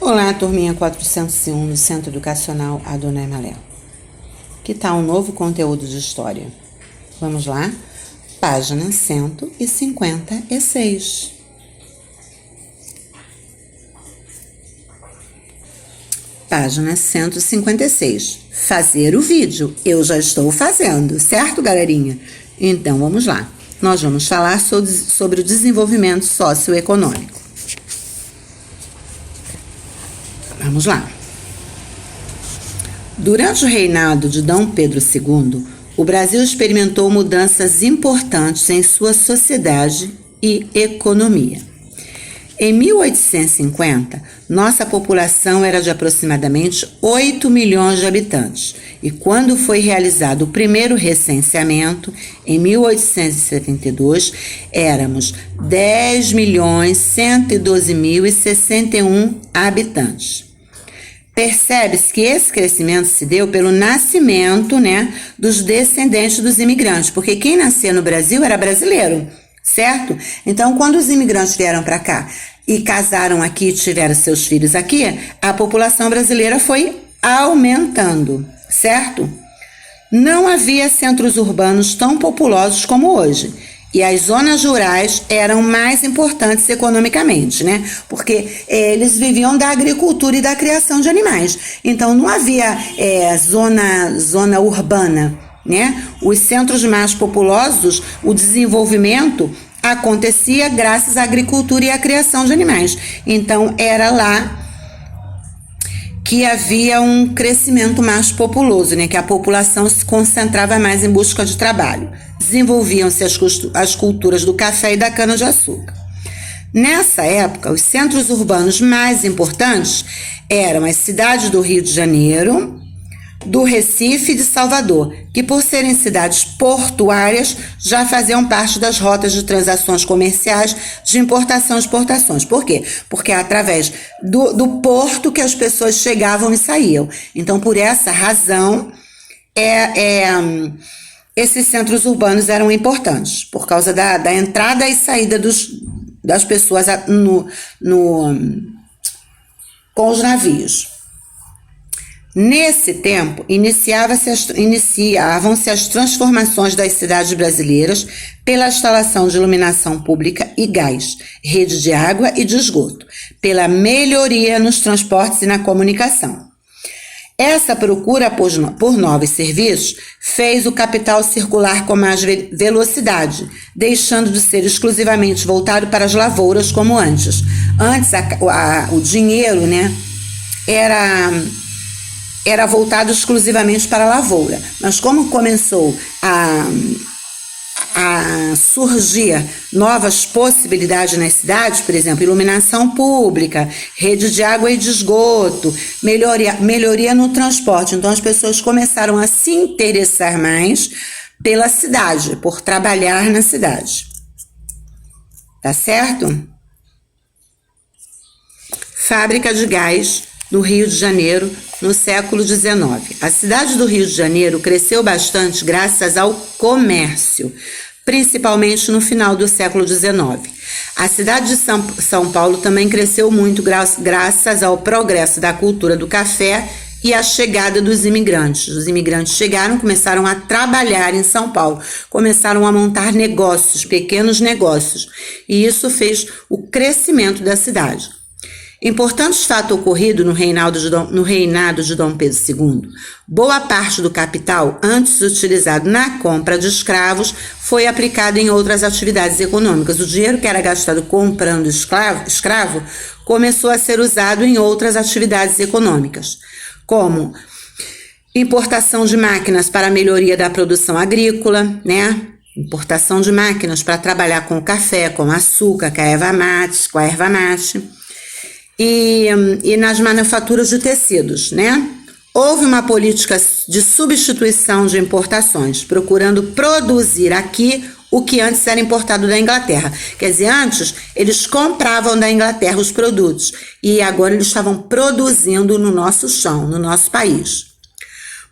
Olá, turminha 401 do Centro Educacional Adonai Malel. Que tal um novo conteúdo de história? Vamos lá? Página 156. Página 156. Fazer o vídeo. Eu já estou fazendo, certo, galerinha? Então, vamos lá. Nós vamos falar sobre o desenvolvimento socioeconômico. Vamos lá. Durante o reinado de Dom Pedro II, o Brasil experimentou mudanças importantes em sua sociedade e economia. Em 1850, nossa população era de aproximadamente 8 milhões de habitantes, e quando foi realizado o primeiro recenseamento, em 1872, éramos 10.112.061 habitantes. Percebe-se que esse crescimento se deu pelo nascimento, dos descendentes dos imigrantes, porque quem nascia no Brasil era brasileiro, certo? Então, quando os imigrantes vieram para cá e casaram aqui e tiveram seus filhos aqui, a população brasileira foi aumentando, certo? Não havia centros urbanos tão populosos como hoje. E as zonas rurais eram mais importantes economicamente, porque eles viviam da agricultura e da criação de animais. Então, não havia zona urbana, Os centros mais populosos, o desenvolvimento acontecia graças à agricultura e à criação de animais. Então, era lá que havia um crescimento mais populoso, que a população se concentrava mais em busca de trabalho. Desenvolviam-se as culturas do café e da cana-de-açúcar. Nessa época, os centros urbanos mais importantes eram as cidades do Rio de Janeiro, do Recife e de Salvador, que por serem cidades portuárias já faziam parte das rotas de transações comerciais de importação e exportações. Por quê? Porque é através do porto que as pessoas chegavam e saíam. Então, por essa razão, esses centros urbanos eram importantes, por causa da entrada e saída das pessoas com os navios. Nesse tempo, iniciavam-se as transformações das cidades brasileiras pela instalação de iluminação pública e gás, rede de água e de esgoto, pela melhoria nos transportes e na comunicação. Essa procura por novos serviços fez o capital circular com mais velocidade, deixando de ser exclusivamente voltado para as lavouras como antes. Antes, o dinheiro, era voltado exclusivamente para a lavoura. Mas como começou a surgir novas possibilidades nas cidades, por exemplo, iluminação pública, rede de água e de esgoto, melhoria no transporte. Então, as pessoas começaram a se interessar mais pela cidade, por trabalhar na cidade. Tá certo? Fábrica de gás no Rio de Janeiro, no século XIX. A cidade do Rio de Janeiro cresceu bastante graças ao comércio, principalmente no final do século XIX. A cidade de São Paulo também cresceu muito graças ao progresso da cultura do café e à chegada dos imigrantes. Os imigrantes chegaram, começaram a trabalhar em São Paulo, começaram a montar negócios, pequenos negócios, e isso fez o crescimento da cidade. Importante fato ocorrido no reinado de Dom Pedro II. Boa parte do capital, antes utilizado na compra de escravos, foi aplicado em outras atividades econômicas. O dinheiro que era gastado comprando escravo começou a ser usado em outras atividades econômicas, como importação de máquinas para a melhoria da produção agrícola, Importação de máquinas para trabalhar com o café, com o açúcar, com a erva mate, e nas manufaturas de tecidos, Houve uma política de substituição de importações, procurando produzir aqui o que antes era importado da Inglaterra. Quer dizer, antes eles compravam da Inglaterra os produtos e agora eles estavam produzindo no nosso chão, no nosso país.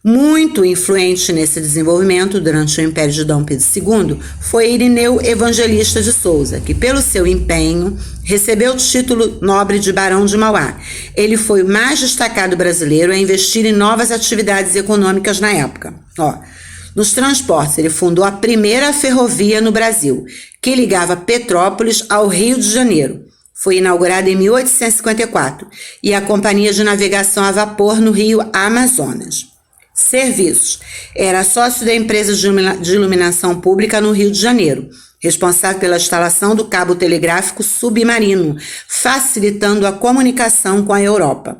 Muito influente nesse desenvolvimento durante o Império de Dom Pedro II foi Irineu Evangelista de Souza, que pelo seu empenho recebeu o título nobre de Barão de Mauá. Ele foi o mais destacado brasileiro a investir em novas atividades econômicas na época. Nos transportes, ele fundou a primeira ferrovia no Brasil, que ligava Petrópolis ao Rio de Janeiro. Foi inaugurada em 1854, e a Companhia de Navegação a Vapor no Rio Amazonas. Serviços. Era sócio da empresa de iluminação pública no Rio de Janeiro, responsável pela instalação do cabo telegráfico submarino, facilitando a comunicação com a Europa.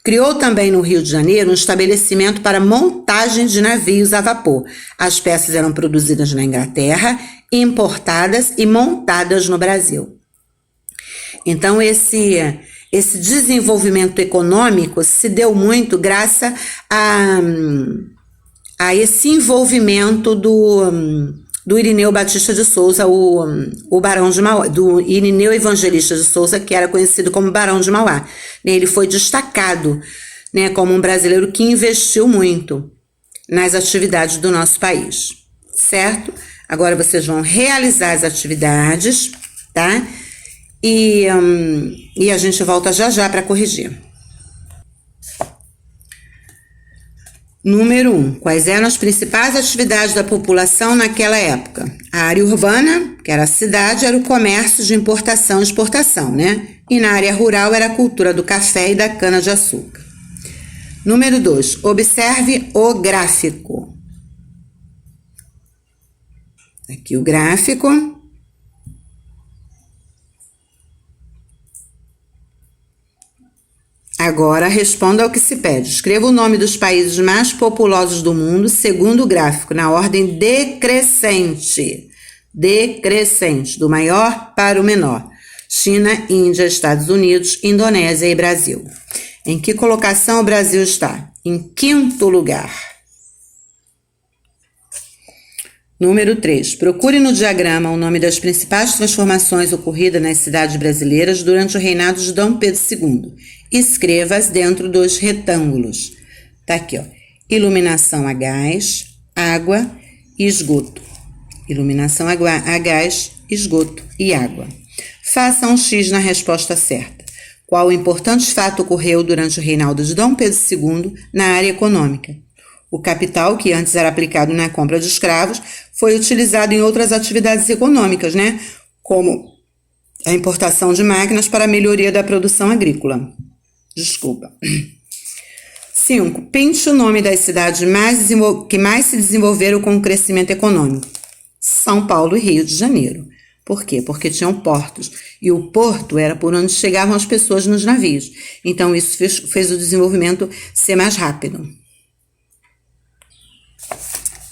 Criou também no Rio de Janeiro um estabelecimento para montagem de navios a vapor. As peças eram produzidas na Inglaterra, importadas e montadas no Brasil. Então, esse desenvolvimento econômico se deu muito graças a esse envolvimento do Irineu Batista de Souza, o Barão de Mauá, do Irineu Evangelista de Souza, que era conhecido como Barão de Mauá. Ele foi destacado, né, como um brasileiro que investiu muito nas atividades do nosso país, certo? Agora vocês vão realizar as atividades, tá? E a gente volta já para corrigir. Número 1. Quais eram as principais atividades da população naquela época? A área urbana, que era a cidade, era o comércio de importação e exportação, né? E na área rural era a cultura do café e da cana-de-açúcar. Número 2. Observe o gráfico. Aqui o gráfico. Agora, responda ao que se pede. Escreva o nome dos países mais populosos do mundo segundo o gráfico, na ordem decrescente. Decrescente, do maior para o menor. China, Índia, Estados Unidos, Indonésia e Brasil. Em que colocação o Brasil está? Em 5º lugar. Número 3. Procure no diagrama o nome das principais transformações ocorridas nas cidades brasileiras durante o reinado de Dom Pedro II. Escreva-as dentro dos retângulos. Tá aqui, ó. Iluminação a gás, água e esgoto. Iluminação a gás, esgoto e água. Faça um X na resposta certa. Qual importante fato ocorreu durante o reinado de Dom Pedro II na área econômica? O capital, que antes era aplicado na compra de escravos, foi utilizado em outras atividades econômicas, né? Como a importação de máquinas para a melhoria da produção agrícola. 5. Pinte o nome das cidades que mais se desenvolveram com o crescimento econômico. São Paulo e Rio de Janeiro. Por quê? Porque tinham portos. E o porto era por onde chegavam as pessoas nos navios. Então, isso fez o desenvolvimento ser mais rápido.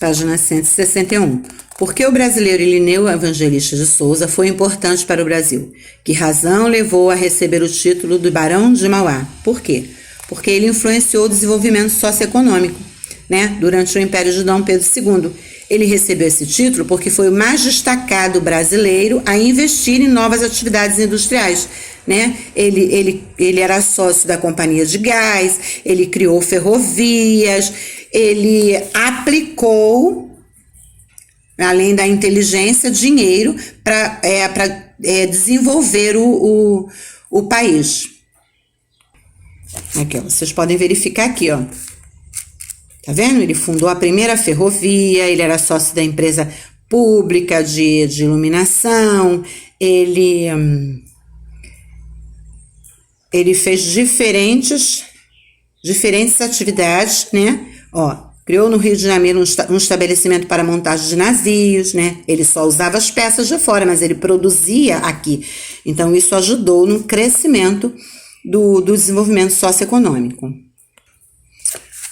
Página 161. Por que o brasileiro Irineu Evangelista de Souza foi importante para o Brasil? Que razão levou a receber o título de Barão de Mauá? Por quê? Porque ele influenciou o desenvolvimento socioeconômico, né, durante o Império de Dom Pedro II. Ele recebeu esse título porque foi o mais destacado brasileiro a investir em novas atividades industriais, né? Ele era sócio da Companhia de Gás, ele criou ferrovias, ele aplicou, além da inteligência, dinheiro para desenvolver o país. Aqui, ó, vocês podem verificar aqui, ó. Tá vendo? Ele fundou a primeira ferrovia, ele era sócio da empresa pública de iluminação, ele fez diferentes atividades, né? Ó, criou no Rio de Janeiro um estabelecimento para montagem de navios, né? Ele só usava as peças de fora, mas ele produzia aqui. Então, isso ajudou no crescimento do desenvolvimento socioeconômico.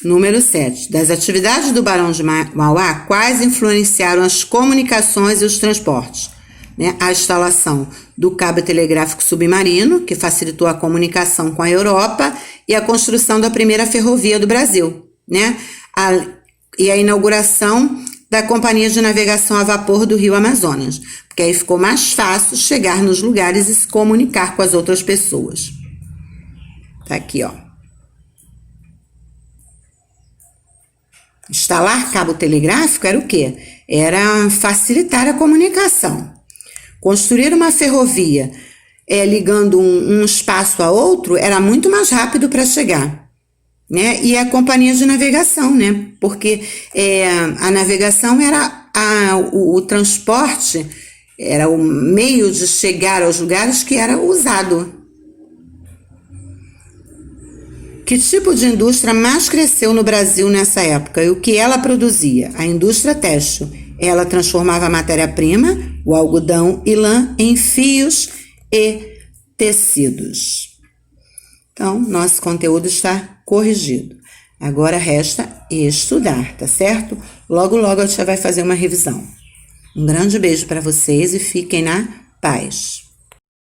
Número 7. Das atividades do Barão de Mauá, quais influenciaram as comunicações e os transportes? Né? A instalação do cabo telegráfico submarino, que facilitou a comunicação com a Europa, e a construção da primeira ferrovia do Brasil, né? E a inauguração da Companhia de Navegação a Vapor do Rio Amazonas, porque aí ficou mais fácil chegar nos lugares e se comunicar com as outras pessoas. Tá aqui, ó. Instalar cabo telegráfico era o quê? Era facilitar a comunicação. Construir uma ferrovia ligando um espaço a outro era muito mais rápido para chegar, né? E a companhia de navegação, né? Porque a navegação era o transporte, era o meio de chegar aos lugares que era usado. Que tipo de indústria mais cresceu no Brasil nessa época e o que ela produzia? A indústria têxtil. Ela transformava a matéria-prima, o algodão e lã, em fios e tecidos. Então, nosso conteúdo está corrigido. Agora resta estudar, tá certo? Logo, logo a tia vai fazer uma revisão. Um grande beijo para vocês e fiquem na paz.